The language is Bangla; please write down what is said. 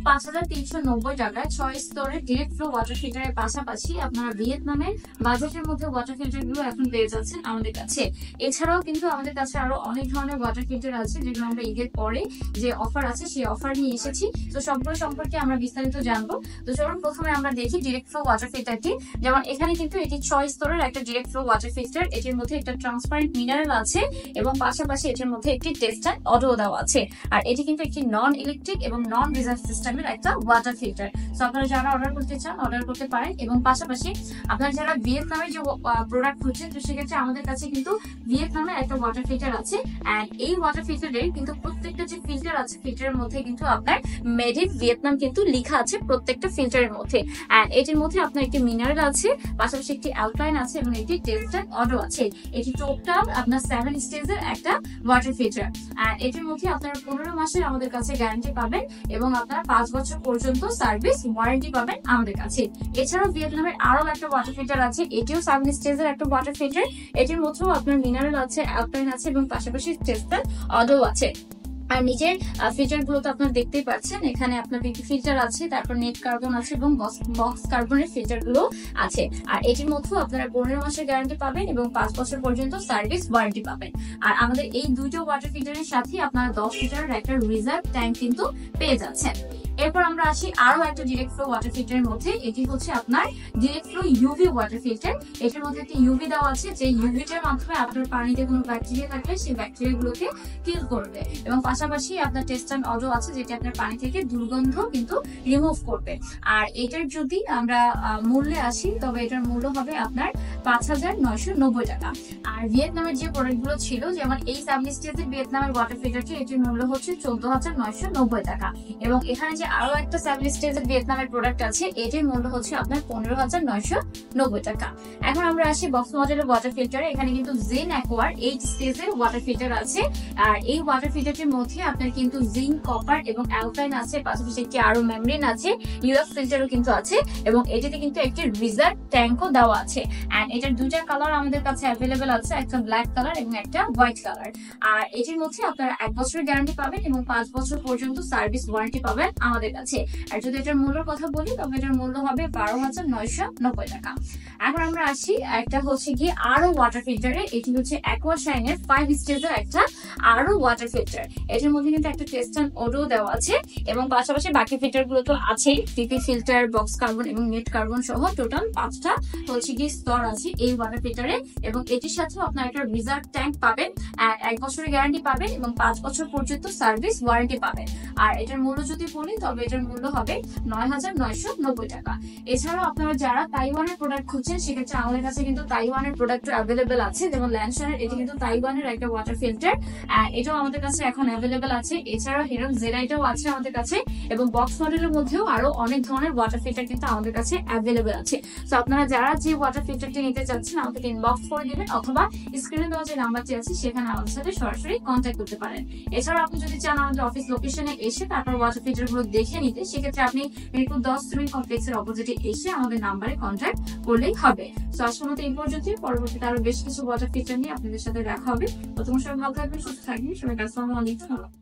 5,390 টাকায় 6 স্তরের ডিরেক্ট ফ্লো ওয়াটার ফিল্টারের পাশাপাশি আপনারা ভিয়েতনামের বাজেটের মধ্যে ওয়াটার ফিল্টার গুলো এখন পেয়ে যাচ্ছেন আমাদের কাছে। এছাড়াও কিন্তু আমাদের কাছে আরো অনেক ধরনের ওয়াটার ফিল্টার আছে যেগুলো আমরা ঈদের পরে যে অফার আছে সেই অফার নিয়ে এসেছি। তো সবগুলো সম্পর্কে আমরা বিস্তারিত জানবো। তো চলুন প্রথমে আমরা দেখি ডিরেক্ট ফ্লো ওয়াটার ফিল্টারটি। যেমন এখানে কিন্তু এটি 6 স্তরের একটা ডিরেক্ট ফ্লো ওয়াটার ফিল্টার। এটির মধ্যে একটা ট্রান্সপারেন্ট মিনারেল আছে এবং পাশাপাশি এটির মধ্যে একটি টেস্টার অটো দেওয়া আছে। আর এটি কিন্তু একটি নন ইলেকট্রিক এবং নন রিজার্ভ সিস্টেমের একটা ওয়াটার ফিল্টার। তো আপনারা যারা অর্ডার করতে চান অর্ডার করতে পারেন। এবং পাশাপাশি আপনারা যারা ভিয়েতনামের যে প্রোডাক্ট খুঁজছেন তো সেক্ষেত্রে আমাদের কাছে কিন্তু ভিয়েতনামের একটা ওয়াটার ফিল্টার আছে। এন্ড এই ওয়াটার ফিল্টারের কিন্তু প্রত্যেকটা যে ফিল্টার আছে ফিল্টারের মধ্যে কিন্তু আপনার মেড ইন ভিয়েতনাম কিন্তু লেখা আছে প্রত্যেকটা ফিল্টারের মধ্যে। এন্ড এটির মধ্যে আপনার একটি মিনারেল আছে, পাশাপাশি একটি অ্যালকালাইন আছে এবং একটি টেস্টার অটো আছে। এটি টোটাল আপনার 7 স্টেজের একটা ওয়াটার ফিল্টার। এন্ড এটির মধ্যে আপনারা 15 মাসের আমাদের কাছে গ্যারান্টি পাবেন এবং আপনারা 5 বছর পর্যন্ত সার্ভিস ওয়ারেন্টি পাবেন আমাদের কাছে। এছাড়াও ভিয়েতনামের আরো একটা ওয়াটার ফিল্টার আছে, এটিও 7 স্টেজের একটা ওয়াটার ফিল্টার। এটির মধ্যেও আপনার মিনারেল আছে, অ্যালকালাইন আছে এবং পাশাপাশি টেস্টার অটো আছে। আর নিচের ফিল্টার গুলো তো আপনারা দেখতেই পাচ্ছেন, এখানে আপনার পিপি ফিল্টার আছে, তারপর নেট কার্বন আছে এবং বক্স কার্বনের ফিল্টার গুলো আছে। আর এটির মধ্যেও আপনারা 15 মাসের গ্যারান্টি পাবেন এবং 5 বছর পর্যন্ত সার্ভিস ওয়ারেন্টি পাবেন। আর আমাদের এই দুইটা ওয়াটার ফিল্টারের সাথে আপনারা 10 লিটারের একটা রিজার্ভ ট্যাঙ্ক কিন্তু পেয়ে যাচ্ছেন। এরপর আমরা আসি আরো একটা ডিরেক্ট ফ্লো ওয়াটার ফিল্টারের মধ্যে। এটি হচ্ছে আপনার direct flow UV water filter. এটার মধ্যে একটি ইউভি দেওয়া আছে, যে ইউভিটার মাধ্যমে আপনার পানিতে কোনো ব্যাকটেরিয়া থাকলে সেই ব্যাকটেরিয়া গুলোকে কিল করবে এবং পাশাপাশি আপনার টেস্টান অটো আছে যেটা আপনার পানি থেকে দুর্গন্ধ কিন্তু রিমুভ করবে। আর এটার যদি আমরা মূল্যে আসি তবে এটার মূল্য হবে আপনার 5,990 টাকা। আর ভিয়েতনামের যে প্রোডাক্ট গুলো ছিল, যেমন এই 7 স্টেজের ভিয়েতনামের ওয়াটার ফিল্টারটি, এটির মূল্য হচ্ছে 14,990 টাকা। এবং এখানে যে আরো একটা 7 স্টেজের ভিয়েতনামের প্রোডাক্ট আছে এটির মূল্য হচ্ছে আপনার 15,990 টাকা। এখন আমরা আসি বক্স মডেলের ওয়াটার ফিল্টারে। এখানে কিন্তু জিন অ্যাকোয়ার 8 স্টেজের ওয়াটার ফিল্টার আছে। আর এই ওয়াটার ফিল্টারটির মধ্যে আপনার কিন্তু জিঙ্ক, কপার এবং অ্যালকালাইন আছে, পাশাপাশি একটি আরো মেমব্রেন আছে, ইউএফ ফিল্টারও কিন্তু আছে এবং এটিতে কিন্তু একটি রিজার্ভ ট্যাঙ্কও দেওয়া আছে। এন্ড এটার দুইটা কালার আমাদের কাছে অ্যাভেলেবেল আছে, একটা ব্ল্যাক কালার এবং একটা হোয়াইট কালার। আর এটির মধ্যে আপনারা 1 বছরের গ্যারান্টি পাবেন এবং 5 বছর পর্যন্ত সার্ভিস ওয়ারেন্টি পাবেন আমাদের কাছে। আর যদি এটার মূল্যের কথা বলি তবে এটার মূল্য হবে 12,990 টাকা। এখন আমরা আসি একটা হচ্ছে কি আরো ওয়াটার ফিল্টারে। এটি হচ্ছে অ্যাকোয়াশাইনের 5 স্টেজের একটা আরো ওয়াটার ফিল্টার। এটার মধ্যে কিন্তু একটা টেস্টান অটো দেওয়া আছে এবং পাশাপাশি বাকি ফিল্টার গুলো তো আছেই, পিপি ফিল্টার, বক্স কার্বন এবং নেট কার্বন সহ টোটাল 5টা হচ্ছে কি স্তর আছে এই ওয়াটার ফিল্টারে। এবং এটির সাথেও আপনার একটা রিজার্ভ ট্যাঙ্ক পাবেন, 1 বছরের গ্যারান্টি পাবেন এবং 5 বছর পর্যন্ত সার্ভিস ওয়ারেন্টি পাবেন। আর এটার মূল্য যদি বলি তবে এটার মূল্য হবে 9,990 টাকা। এছাড়াও আপনারা যারা তাইওয়ানের প্রোডাক্ট খুঁজছেন সেক্ষেত্রে আমাদের কাছে কিন্তু তাইওয়ানের প্রোডাক্ট অ্যাভেলেবেল আছে। যেমন ল্যানশনের, এটি কিন্তু তাইওয়ানের একটা ওয়াটার ফিল্টার, এটাও আমাদের কাছে এখন অ্যাভেলেবেল আছে। এছাড়াও হিরন জেরাইটাও আছে আমাদের কাছে এবং বক্স মডেলের মধ্যেও আরো অনেক ধরনের ওয়াটার ফিল্টার কিন্তু আমাদের কাছে অ্যাভেলেবেল আছে। তো আপনারা যারা যে ওয়াটার ফিল্টারটি নিতে চাচ্ছেন আমাকে ইনবক্স করে দিবেন অথবা স্ক্রিনে দেওয়া যে নাম্বারটি আছে সেখানে আমাদের সাথে সরাসরি কন্ট্যাক্ট করতে পারেন। এছাড়াও আপনি যদি চান আমাদের অফিস লোকেশনে এসে তারপর ওয়াটার ফিল্টার গুলো দেখে নিতে, সেক্ষেত্রে আপনি মিরপুর 10 শ্রমিক কমপ্লেক্সের অপোজিটে এসে আমাদের নাম্বারে কন্ট্যাক্ট করলেই হবে। তো আজকের মতো এই পর্যন্তই। পরবর্তীতে আরো বেশ কিছু ওয়াটার ফিল্টার নিয়ে আপনাদের সাথে দেখা হবে। তো তোমার সবাই ভালো থাকবেন, সুস্থ থাকবেন। সবাই আসসালামু আলাইকুম।